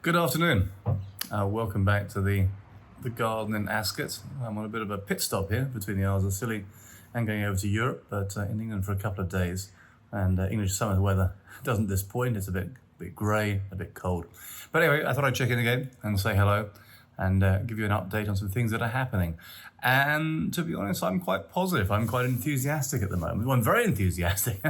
Good afternoon. Welcome back to the garden in Ascot. I'm on a bit of a pit stop here between the Isles of Scilly and going over to Europe, but in England for a couple of days. And English summer weather doesn't disappoint. It's a bit grey, a bit cold. But anyway, I thought I'd check in again and say hello and give you an update on some things that are happening. And to be honest, I'm quite positive. I'm quite enthusiastic at the moment. Well, I'm very enthusiastic.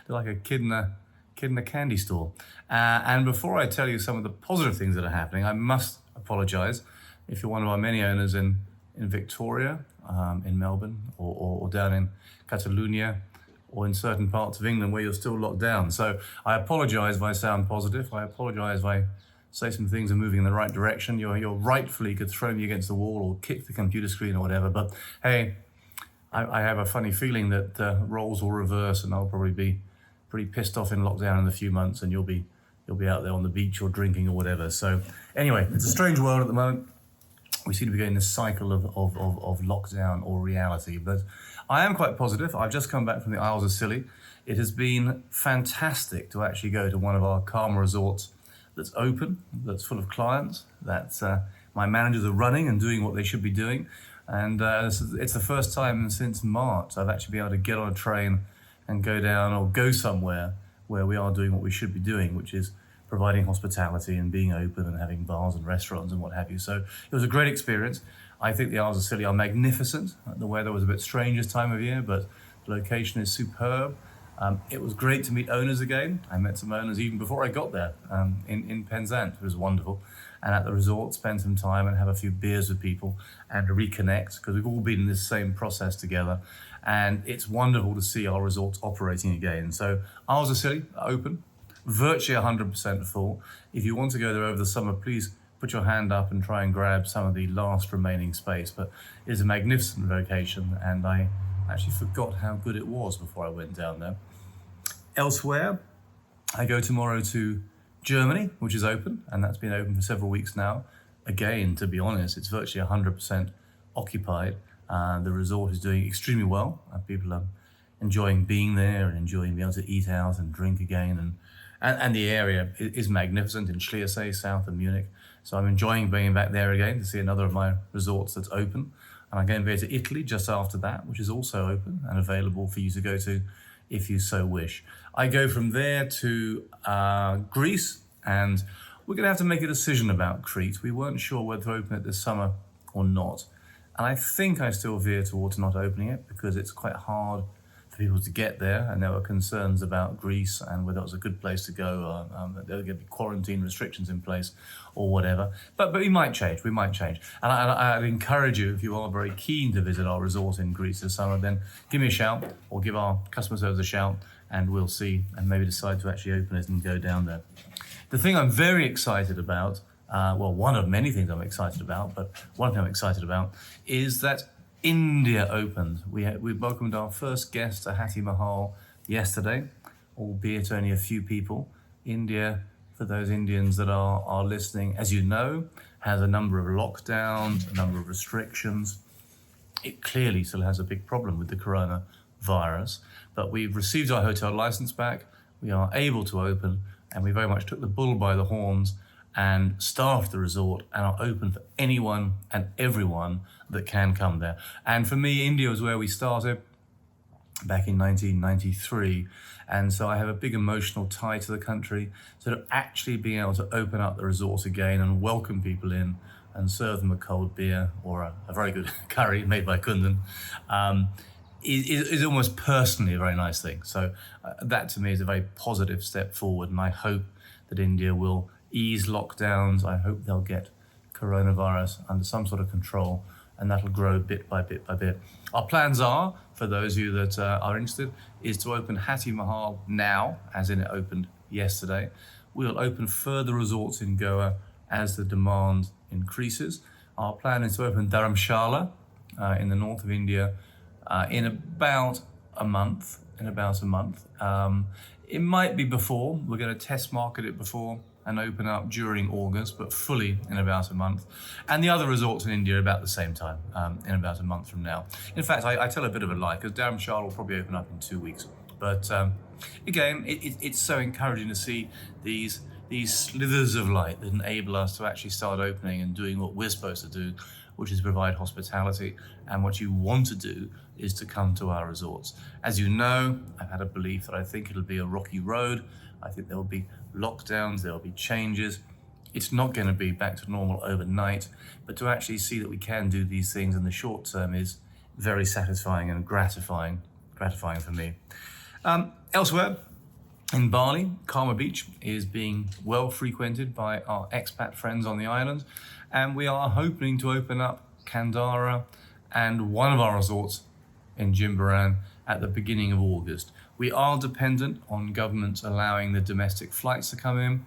Like a kid in a candy store. And before I tell you some of the positive things that are happening, I must apologise if you're one of our many owners in Victoria, in Melbourne, or down in Catalonia, or in certain parts of England where you're still locked down. So I apologise if I sound positive. I apologise if I say some things are moving in the right direction. You're rightfully could throw me against the wall or kick the computer screen or whatever. But hey, I have a funny feeling that roles will reverse and I'll probably be pretty pissed off in lockdown in a few months, and you'll be out there on the beach or drinking or whatever. So anyway, it's a strange world at the moment. We seem to be going this cycle of lockdown or reality, but I am quite positive. I've just come back from the Isles of Scilly. It has been fantastic to actually go to one of our Karma resorts that's open, that's full of clients, that my managers are running and doing what they should be doing. And it's the first time since March I've actually been able to get on a train and go down or go somewhere where we are doing what we should be doing, which is providing hospitality and being open and having bars and restaurants and what have you. So it was a great experience. I think the Isles of Scilly are magnificent. The weather was a bit strange this time of year, but the location is superb. It was great to meet owners again. I met some owners even before I got there in Penzance. It was wonderful. And at the resort, spend some time and have a few beers with people and reconnect, because we've all been in this same process together. And it's wonderful to see our resorts operating again. So Isles of Scilly are open, virtually 100% full. If you want to go there over the summer, please put your hand up and try and grab some of the last remaining space. But it is a magnificent location, and I actually forgot how good it was before I went down there. Elsewhere, I go tomorrow to Germany, which is open, and that's been open for several weeks now. Again, to be honest, it's virtually 100% occupied. The resort is doing extremely well. People are enjoying being there and enjoying being able to eat out and drink again. And the area is magnificent in Schliersee, south of Munich. So I'm enjoying being back there again to see another of my resorts that's open. And I'm going to go to Italy just after that, which is also open and available for you to go to if you so wish. I go from there to Greece, and we're going to have to make a decision about Crete. We weren't sure whether to open it this summer or not. And I think I still veer towards not opening it because it's quite hard for people to get there, and there were concerns about Greece and whether it was a good place to go, there were going to be quarantine restrictions in place or whatever. But we might change, And I'd encourage you, if you are very keen to visit our resort in Greece this summer, then give me a shout or give our customer service a shout, and we'll see and maybe decide to actually open it and go down there. The thing I'm very excited about, one of many things I'm excited about, but one thing I'm excited about is that India opened. We welcomed our first guest to Hati Mahal yesterday, albeit only a few people. India, for those Indians that are listening, as you know, has a number of lockdowns, a number of restrictions. It clearly still has a big problem with the coronavirus, but we've received our hotel license back. We are able to open, and we very much took the bull by the horns and staffed the resort and are open for anyone and everyone that can come there. And for me, India was where we started back in 1993. And so I have a big emotional tie to the country. So to actually being able to open up the resort again and welcome people in and serve them a cold beer or a very good curry made by Kundan is almost personally a very nice thing. So that to me is a very positive step forward. And I hope that India will ease lockdowns. I hope they'll get coronavirus under some sort of control, and that'll grow bit by bit by bit. Our plans are, for those of you that are interested, is to open Hati Mahal now, as in it opened yesterday. We'll open further resorts in Goa as the demand increases. Our plan is to open Dharamshala in the north of India in about a month. It might be before. We're going to test market it before and open up during August, but fully in about a month. And the other resorts in India about the same time, in about a month from now. In fact, I tell a bit of a lie, because Dharamshala will probably open up in 2 weeks. But again, it's so encouraging to see these these slithers of light that enable us to actually start opening and doing what we're supposed to do, which is provide hospitality. And what you want to do is to come to our resorts. As you know, I've had a belief that I think it'll be a rocky road. I think there will be lockdowns, there will be changes. It's not going to be back to normal overnight, but to actually see that we can do these things in the short term is very satisfying and gratifying for me. Elsewhere, in Bali, Karma Beach is being well frequented by our expat friends on the island, and we are hoping to open up Kandara and one of our resorts in Jimbaran at the beginning of August. We are dependent on governments allowing the domestic flights to come in.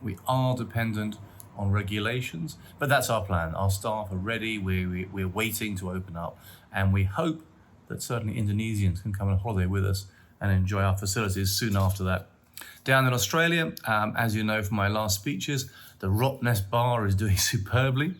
We are dependent on regulations, but that's our plan. Our staff are ready, we're waiting to open up, and we hope that certainly Indonesians can come on holiday with us and enjoy our facilities soon after that. Down in Australia, as you know from my last speeches, the Rottnest Bar is doing superbly.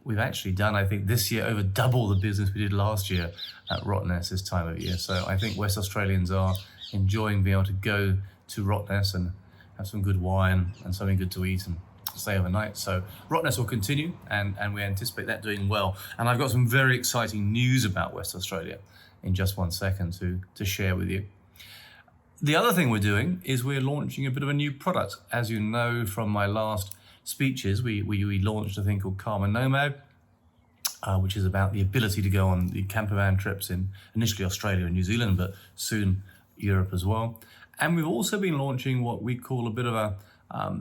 We've actually done, I think, this year over double the business we did last year at Rottnest this time of year. So I think West Australians are enjoying being able to go to Rottnest and have some good wine and something good to eat and stay overnight. So Rottnest will continue, and we anticipate that doing well. And I've got some very exciting news about West Australia in just 1 second to share with you. The other thing we're doing is we're launching a bit of a new product. As you know from my last speeches, we launched a thing called Karma Nomad, which is about the ability to go on the campervan trips in initially Australia and New Zealand, but soon Europe as well. And we've also been launching what we call a bit of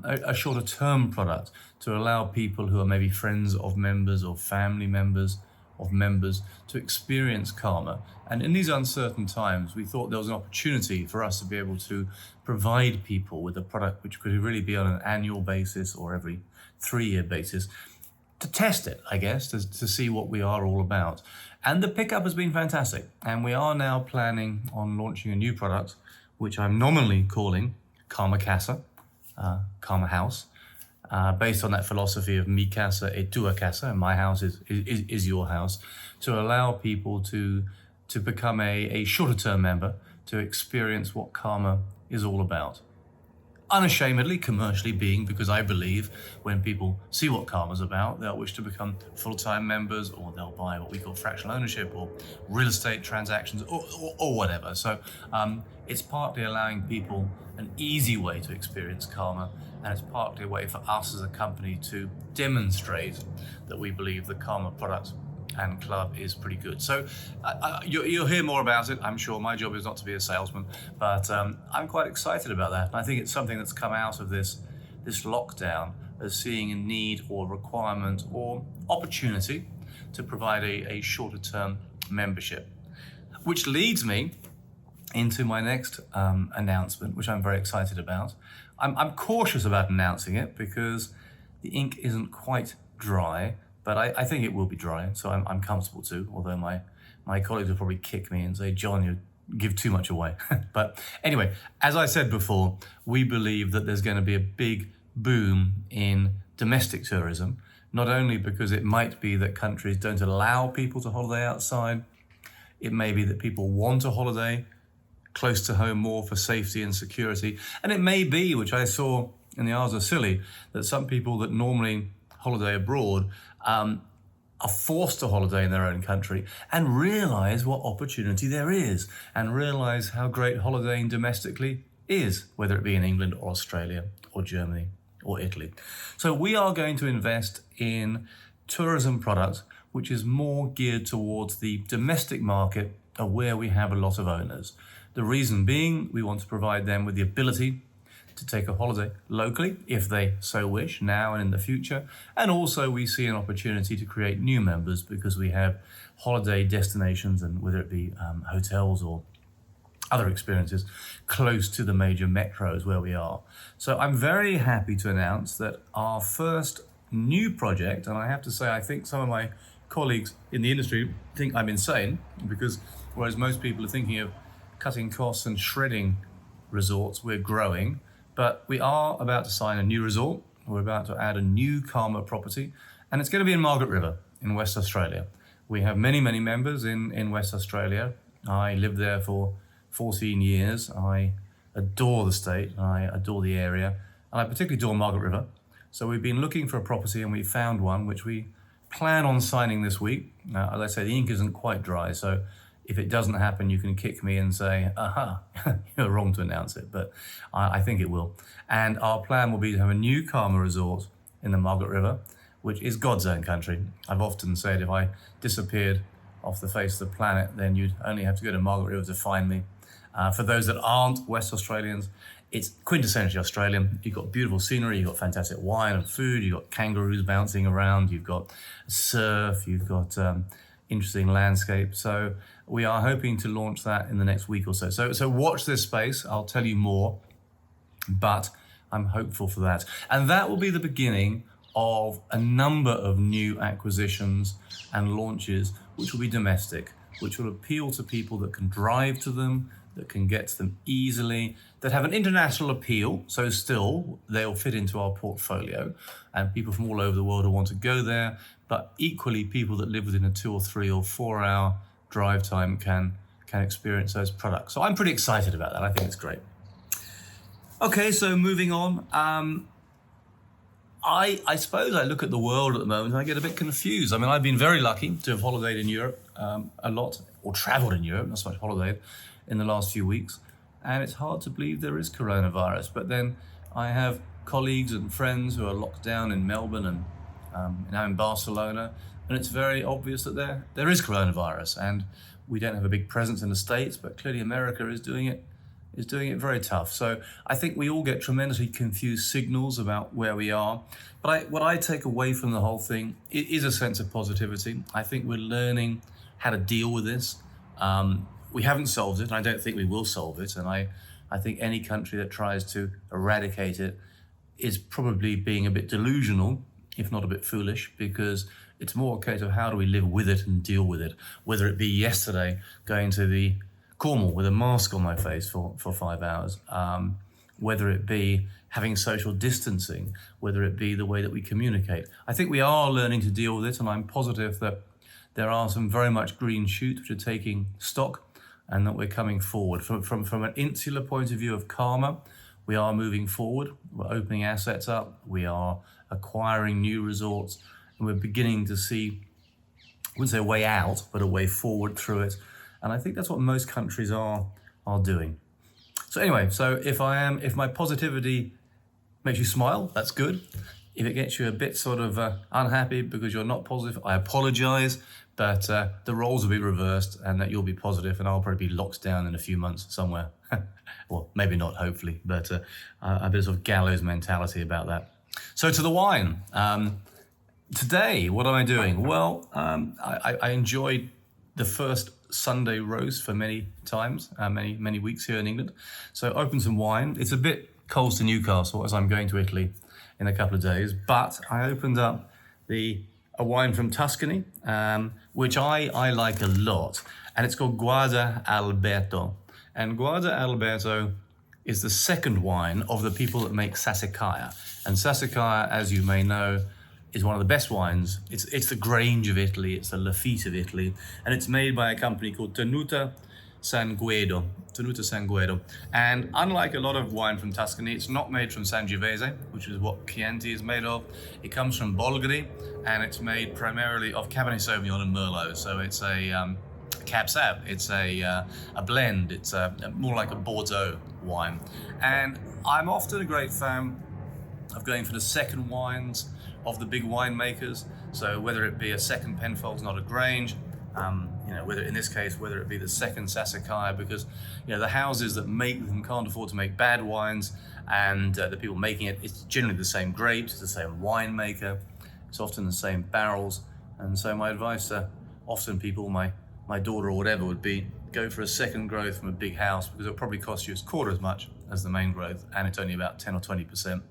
a shorter term product to allow people who are maybe friends of members or family members of members to experience Karma. And in these uncertain times, we thought there was an opportunity for us to be able to provide people with a product which could really be on an annual basis or every 3-year basis to test it, I guess, to see what we are all about. And the pickup has been fantastic. And we are now planning on launching a new product, which I'm nominally calling Karma Casa, Karma House, based on that philosophy of mi casa e tua casa, and my house is your house, to allow people to become a shorter term member, to experience what Karma is all about. Unashamedly, commercially being, because I believe when people see what Karma's about, they'll wish to become full-time members, or they'll buy what we call fractional ownership or real estate transactions or whatever. So it's partly allowing people an easy way to experience Karma, and it's partly a way for us as a company to demonstrate that we believe the Karma product and club is pretty good. So you'll hear more about it, I'm sure. My job is not to be a salesman, but I'm quite excited about that. And I think it's something that's come out of this lockdown as seeing a need or requirement or opportunity to provide a shorter term membership. Which leads me into my next announcement, which I'm very excited about. I'm cautious about announcing it because the ink isn't quite dry, but I think it will be dry, so I'm comfortable to, although my colleagues will probably kick me and say, John, you give too much away. But anyway, as I said before, we believe that there's going to be a big boom in domestic tourism, not only because it might be that countries don't allow people to holiday outside, it may be that people want a holiday close to home more for safety and security, and it may be, which I saw in the Isles of Scilly, that some people that normally holiday abroad are forced to holiday in their own country and realize what opportunity there is and realize how great holidaying domestically is, whether it be in England or Australia or Germany or Italy. So we are going to invest in tourism products which is more geared towards the domestic market of where we have a lot of owners. The reason being, we want to provide them with the ability to take a holiday locally, if they so wish, now and in the future. And also we see an opportunity to create new members because we have holiday destinations, and whether it be hotels or other experiences close to the major metros where we are. So I'm very happy to announce that our first new project, and I have to say, I think some of my colleagues in the industry think I'm insane, because whereas most people are thinking of cutting costs and shredding resorts, we're growing. But we are about to sign a new resort. We're about to add a new Karma property, and it's going to be in Margaret River in West Australia. We have many, many members in West Australia. I lived there for 14 years. I adore the state. I adore the area. and I particularly adore Margaret River. So we've been looking for a property and we found one which we plan on signing this week. Now, as I say, the ink isn't quite dry, so if it doesn't happen, you can kick me and say, aha, you're wrong to announce it, but I think it will. And our plan will be to have a new Karma resort in the Margaret River, which is God's own country. I've often said if I disappeared off the face of the planet, then you'd only have to go to Margaret River to find me. For those that aren't West Australians, it's quintessentially Australian. You've got beautiful scenery, you've got fantastic wine and food, you've got kangaroos bouncing around, you've got surf, you've got interesting landscape. So we are hoping to launch that in the next week or so. So watch this space, I'll tell you more, but I'm hopeful for that. And that will be the beginning of a number of new acquisitions and launches, which will be domestic, which will appeal to people that can drive to them, that can get to them easily, that have an international appeal, so still they'll fit into our portfolio, and people from all over the world will want to go there, but equally people that live within a 2 or 3 or 4 hour drive time can experience those products. So I'm pretty excited about that. I think it's great. Okay, so moving on. I suppose I look at the world at the moment and I get a bit confused. I mean, I've been very lucky to have holidayed in Europe a lot, or traveled in Europe, not so much holidayed, in the last few weeks. And it's hard to believe there is coronavirus. But then I have colleagues and friends who are locked down in Melbourne and now in Barcelona. And it's very obvious that there is coronavirus. And we don't have a big presence in the States, but clearly America is doing it very tough. So I think we all get tremendously confused signals about where we are. But what I take away from the whole thing is a sense of positivity. I think we're learning how to deal with this. We haven't solved it, and I don't think we will solve it. And I think any country that tries to eradicate it is probably being a bit delusional, if not a bit foolish, because it's more a case of how do we live with it and deal with it. Whether it be yesterday going to the Cornwall with a mask on my face for 5 hours, whether it be having social distancing, whether it be the way that we communicate. I think we are learning to deal with it, and I'm positive that there are some very much green shoots which are taking stock and that we're coming forward. From an insular point of view of Karma, we are moving forward. We're opening assets up. We are acquiring new resorts, and we're beginning to see, I wouldn't say a way out, but a way forward through it. And I think that's what most countries are doing. So anyway, if my positivity makes you smile, that's good. If it gets you a bit sort of unhappy because you're not positive, I apologize, but the roles will be reversed and that you'll be positive and I'll probably be locked down in a few months somewhere. Well, maybe not, hopefully, but a bit of sort of gallows mentality about that. So to the wine. Today, what am I doing? Well, I enjoyed the first Sunday roast for many times, many weeks here in England. So opened some wine. It's a bit cold to Newcastle as I'm going to Italy in a couple of days, but I opened up a wine from Tuscany, which I like a lot, and it's called Guarda Alberto. And Guarda Alberto is the second wine of the people that make Sassicaia. And Sassicaia, as you may know, is one of the best wines. It's the Grange of Italy, it's the Lafite of Italy, and it's made by a company called Tenuta Sanguedo. And unlike a lot of wine from Tuscany, it's not made from Sangiovese, which is what Chianti is made of. It comes from Bolgheri, and it's made primarily of Cabernet Sauvignon and Merlot. So it's a Cab Sav, it's a blend, it's more like a Bordeaux wine. And I'm often a great fan of going for the second wines of the big winemakers. So whether it be a second Penfolds, not a Grange, whether in this case, whether it be the second Sassicaia, because the houses that make them can't afford to make bad wines, and the people making it, it's generally the same grapes, it's the same winemaker, it's often the same barrels. And so my advice to often people, my daughter or whatever, would be go for a second growth from a big house, because it'll probably cost you a quarter as much as the main growth, and it's only about 10 or 20%,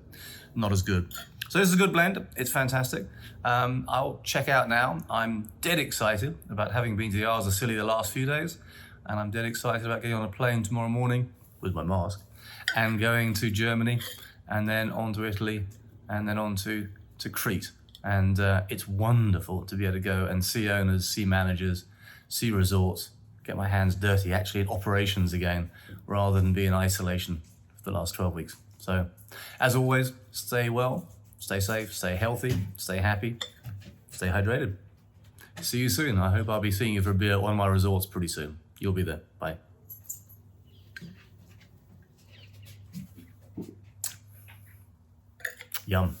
not as good. So this is a good blend, it's fantastic. I'll check out now. I'm dead excited about having been to the Isles of Scilly the last few days, and I'm dead excited about getting on a plane tomorrow morning with my mask and going to Germany, and then on to Italy, and then on to Crete. And it's wonderful to be able to go and see owners, see managers, see resorts, get my hands dirty actually in operations again, rather than be in isolation for the last 12 weeks. So, as always, stay well, stay safe, stay healthy, stay happy, stay hydrated. See you soon. I hope I'll be seeing you for a beer at one of my resorts pretty soon. You'll be there. Bye. Yum.